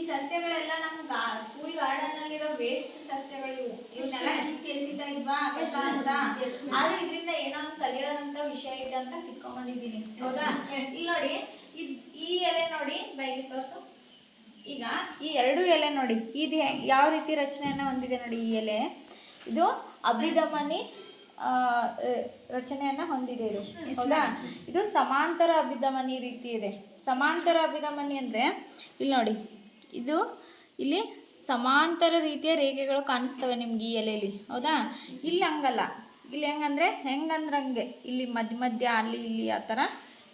ಸಸ್ಯಗಳೆಲ್ಲ ನಮ್ಗೆ school garden ಅಲ್ಲಿರೋ waste ಸಸ್ಯಗಳು ಇವನ್ನೆಲ್ಲ ಕಿತ್ತಿ ಎಸಿತಾ ಇದ್ವಾ ಕಸ ಅಂತ. ಆದ್ರೆ ಇದರಿಂದ ಏನೋ ಒಂದು ಕಲಿಯೋದಂತ ವಿಷಯ ಇದೆ ಅಂತ ಕಿತ್ಕೊಂಡ್ಬಂದಿದ್ದೀನಿ. ಹೌದಾ? ಇಲ್ಲಿ ನೋಡಿ, ಈ ಎಲೆ ನೋಡಿ, ಬೈಲಿ ತೋರ್ಸು. ಈಗ ಈ ಎರಡು ಎಲೆ ನೋಡಿ, ಇದು ಯಾವ ರೀತಿ ರಚನೆಯನ್ನ ಹೊಂದಿದೆ ನೋಡಿ. ಈ ಎಲೆ ಇದು ಅಭಿಧಮನಿ ರಚನೆಯನ್ನ ಹೊಂದಿದೆ ಇದು. ಹೌದಾ? ಇದು ಸಮಾಂತರ ಅಭಿಧಮನಿ ರೀತಿ ಇದೆ. ಸಮಾಂತರ ಅಭಿಧಮನಿ ಅಂದ್ರೆ ಇಲ್ಲಿ ನೋಡಿ, ಇದು ಇಲ್ಲಿ ಸಮಾಂತರ ರೀತಿಯ ರೇಖೆಗಳು ಕಾಣಿಸ್ತವೆ ನಿಮ್ಗೆ ಈ ಎಲೆಯಲ್ಲಿ. ಹೌದಾ? ಇಲ್ಲಿ ಹಂಗಲ್ಲ. ಇಲ್ಲಿ ಹೆಂಗಂದ್ರೆ ಇಲ್ಲಿ ಮಧ್ಯ ಅಲ್ಲಿ ಇಲ್ಲಿ ಆ ಥರ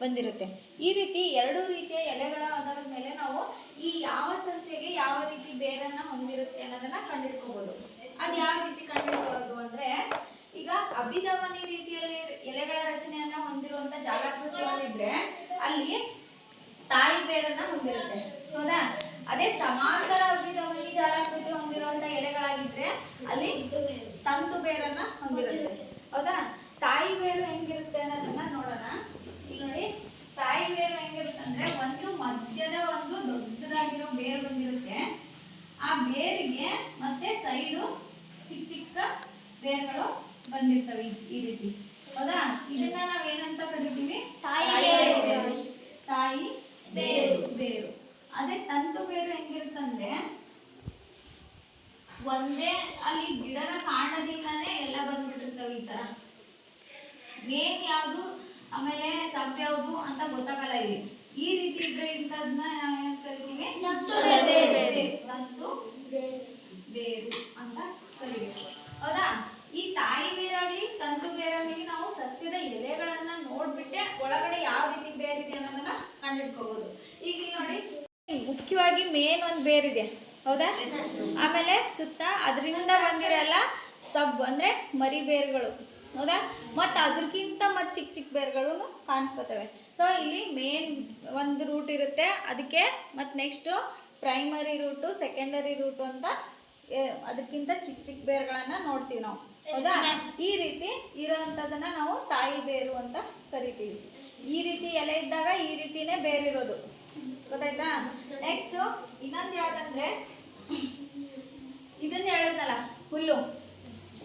ಬಂದಿರುತ್ತೆ. ಈ ರೀತಿ ಎರಡು ರೀತಿಯ ಎಲೆಗಳ ಆಧಾರದ ಮೇಲೆ ನಾವು ಈ ಯಾವ ಸಸ್ಯಗೆ ಯಾವ ರೀತಿ ಬೇರನ್ನ ಹೊಂದಿರುತ್ತೆ ಅನ್ನೋದನ್ನ ಕಂಡುಹಿಡ್ಕೋಬಹುದು. ಅದು ಯಾವ ರೀತಿ ಕಂಡುಹಿಡ್ಕೊಳ್ಳೋದು ಅಂದ್ರೆ, ಈಗ ಅಭಿಧಮನಿ ರೀತಿಯಲ್ಲಿ ಎಲೆಗಳ ರಚನೆಯನ್ನ ಹೊಂದಿರುವಂತ ಜಾಲಾಕೃತಿಯಲ್ಲಿದ್ರೆ ಅಲ್ಲಿ ತಾಯಿ ಬೇರನ್ನ ಹೊಂದಿರುತ್ತೆ. ಹೌದಾ? ಅದೇ ಸಮಾಂತರ ಅಭಿಧಮನಿ ಜಾಲಾಕೃತಿ ಹೊಂದಿರುವಂತ ಎಲೆಗಳಾಗಿದ್ರೆ ಅಲ್ಲಿ ತಂತು ಬೇರನ್ನ ಹೊಂದಿರುತ್ತೆ. ಹೌದಾ? ತಾಯಿ ಬೇರು ಹೆಂಗಿರುತ್ತೆ ಅನ್ನೋದನ್ನ ನೋಡೋಣ. ಇಲ್ಲಿ ನೋಡಿ, ತಾಯಿ ಬೇರು ಹೆಂಗಿರುತ್ತೆ ಅಂದ್ರೆ ಒಂದು ಮಧ್ಯದ ಒಂದು ದೊಡ್ಡದಾಗಿರೋ ಬೇರು ಬಂದಿರುತ್ತೆ. ಆ ಬೇರಿಗೆ ಮತ್ತೆ ಸೈಡು ಚಿಕ್ಕ ಚಿಕ್ಕ ಬೇರುಗಳು ಬಂದಿರ್ತವೆ ಈ ರೀತಿ. ಹೌದಾ? ಇದನ್ನ ನಾವೇನಂತ ಕರಿತೀವಿ? ತಾಯಿ ಬೇರು. ಅದೇ ತಂತು ಬೇರು ಹೆಂಗಿರುತ್ತಂದ್ರೆ ಒಂದೇ ಅಲ್ಲಿ ಗಿಡದ ಕಾಂಡದಿಂದಾನೇ ಎಲ್ಲ ಬಂದ್ಬಿಟ್ಟಿರ್ತವೆ ಈ ತರ. ಮೇನ್ ಯಾವುದು ಆಮೇಲೆ ಸಬ್ ಯಾವುದು ಅಂತ ಗೊತ್ತಾಗಲ್ಲ ಇಲ್ಲಿ. ಈ ರೀತಿ ಇದ್ರೆ ಇಂಥದನ್ನ ನಾವೇನ್ ಕರಿತೀವಿ? ತಂತು ಬೇರು ಅಂತ ಕರಿಬೇಕು. ಹೌದಾ? ಈ ತಾಯಿ ಬೇರಾಗ್ಲಿ ತಂತು ಬೇರಾಗ್ಲಿ ನಾವು ಸಸ್ಯದ ಎಲೆಗಳನ್ನ ನೋಡ್ಬಿಟ್ಟೆ ಒಳಗಡೆ ಯಾವ ರೀತಿ ಬೇರಿದೆ ಅನ್ನೋದನ್ನ ಕಂಡಿಡ್ಕೋಬಹುದು. ಈಗ ಇಲ್ಲಿ ನೋಡಿ, ಮುಖ್ಯವಾಗಿ ಮೇನ್ ಒಂದು ಬೇರಿದೆ. ಹೌದಾ? ಆಮೇಲೆ ಸುತ್ತ ಅದರಿಂದ ಬಂದಿರಲ್ಲ ಸಬ್ ಅಂದ್ರೆ ಮರಿ ಬೇರುಗಳು. ಹೌದಾ? ಮತ್ತು ಅದಕ್ಕಿಂತ ಮತ್ತು ಚಿಕ್ಕ ಚಿಕ್ಕ ಬೇರುಗಳು ಕಾಣಿಸ್ಕೊತವೆ. ಸೊ ಇಲ್ಲಿ ಮೇನ್ ಒಂದು ರೂಟ್ ಇರುತ್ತೆ, ಅದಕ್ಕೆ ಮತ್ತು next primary root, secondary root ಅಂತ ಅದಕ್ಕಿಂತ ಚಿಕ್ಕ ಚಿಕ್ಕ ಬೇರುಗಳನ್ನ ನೋಡ್ತೀವಿ ನಾವು. ಹೌದಾ? ಈ ರೀತಿ ಇರೋಂಥದ್ದನ್ನ ನಾವು ತಾಯಿ ಬೇರು ಅಂತ ಕರಿತೀವಿ. ಈ ರೀತಿ ಎಲೆ ಇದ್ದಾಗ ಈ ರೀತಿನೇ ಬೇರಿರೋದು. ಗೊತ್ತಾಯ್ತಾ? ನೆಕ್ಸ್ಟ್ ಇನ್ನೊಂದು ಯಾವ್ದಂದ್ರೆ, ಇದನ್ನ ಹೇಳಿದ್ನಲ್ಲ ಹುಲ್ಲು,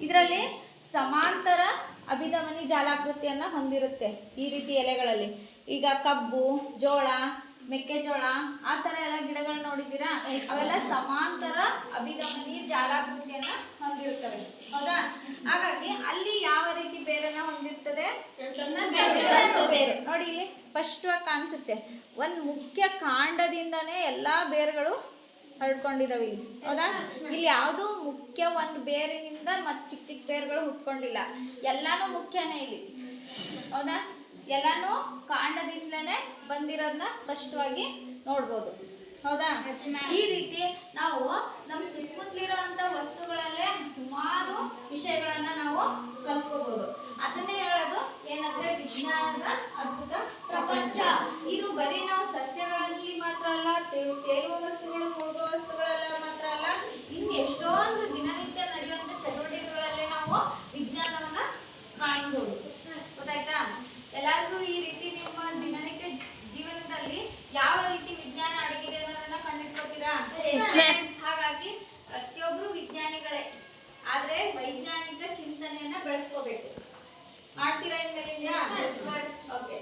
ಇದರಲ್ಲಿ ಸಮಾಂತರ ಅಭಿಧಮನಿ ಜಾಲಾಕೃತಿಯನ್ನ ಹೊಂದಿರುತ್ತೆ ಈ ರೀತಿ ಎಲೆಗಳಲ್ಲಿ. ಈಗ ಕಬ್ಬು, ಜೋಳ, ಮೆಕ್ಕೆಜೋಳ ಆ ಥರ ಎಲ್ಲ ಗಿಡಗಳು ನೋಡಿದ್ದೀರಾ? ಅವೆಲ್ಲ ಸಮಾಂತರ ಅಭಿಧಮನಿ ಜಾಲಾಕೃತಿಯನ್ನ ಹೊಂದಿರ್ತವೆ. ಹೌದಾ? ಹಾಗಾಗಿ ಅಲ್ಲಿ ಯಾವ ರೀತಿ ಬೇರನ್ನ ಹೊಂದಿರ್ತದೆ? ತಂತು ಬೇರು. ನೋಡಿ, ಇಲ್ಲಿ ಸ್ಪಷ್ಟವಾಗಿ ಕಾಣಿಸುತ್ತೆ. ಒಂದು ಮುಖ್ಯ ಕಾಂಡದಿಂದನೇ ಎಲ್ಲಾ ಬೇರುಗಳು ಹರಡ್ಕೊಂಡಿದಾವೆ ಇಲ್ಲಿ. ಹೌದಾ? ಇಲ್ಲಿ ಯಾವುದು ಮುಖ್ಯ ಒಂದು ಬೇರಿನಿಂದ ಮತ್ತೆ ಚಿಕ್ಕ ಚಿಕ್ಕ ಬೇರುಗಳು ಹುಟ್ಕೊಂಡಿಲ್ಲ. ಎಲ್ಲಾನು ಮುಖ್ಯನೇ ಇಲ್ಲಿ. ಹೌದಾ? ಎಲ್ಲಾನು ಕಾಂಡದಿಂದಲೇ ಬಂದಿರೋದನ್ನ ಸ್ಪಷ್ಟವಾಗಿ ನೋಡ್ಬೋದು. ಹೌದಾ? ಈ ರೀತಿ ನಾವು ನಮ್ಮ ಸುತ್ತಮುತ್ತಲಿರೋ ಅಂತ ವಸ್ತುಗಳಲ್ಲೇ ಸುಮಾರು ವಿಷಯಗಳನ್ನ ನಾವು ಕಲ್ತ್ಕೋಬಹುದು. ಅದನ್ನೇ ಹೇಳೋದು ಏನಂದ್ರೆ ವಿಜ್ಞಾನದ ಅದ್ಭುತ ಪ್ರಪಂಚ. ಇದು ಬರೀ ನಾವು ಸಸ್ಯಗಳಲ್ಲಿ ಮಾತ್ರ ಅಲ್ಲ, ತೇಲುವ ವಸ್ತುಗಳು, ಮುಳುಗುವ ವಸ್ತುಗಳೆಲ್ಲ ಮಾತ್ರ ಅಲ್ಲ, ಇನ್ನು ಎಷ್ಟೊಂದು ದಿನನಿತ್ಯ ನಡೆಯುವಂತ ಚಟುವಟಿಕೆಗಳಲ್ಲೇ ನಾವು ವಿಜ್ಞಾನವನ್ನ ಕಾಣಬಹುದು. ಗೊತ್ತಾಯ್ತಾ? ಎಲ್ಲರಿಗೂ ಈ ರೀತಿ ನಿಮ್ಮ ದಿನನಿತ್ಯ ಜೀವನದಲ್ಲಿ ಯಾವ ರೀತಿ ವಿಜ್ಞಾನ ಅಡಗಿದೆ ಅನ್ನೋದನ್ನ ಕಂಡುಹಿಡ್ಕೊತೀರಾ? ಹಾಗಾಗಿ ಪ್ರತಿಯೊಬ್ರು ವಿಜ್ಞಾನಿಗಳೇ, ಆದ್ರೆ ವೈಜ್ಞಾನಿಕ ಚಿಂತನೆಯನ್ನ ಬೆಳೆಸ್ಕೋಬೇಕು. ಮಾಡ್ತೀರಾ ಇನ್ಮೇಲಿಂದ? ಓಕೆ.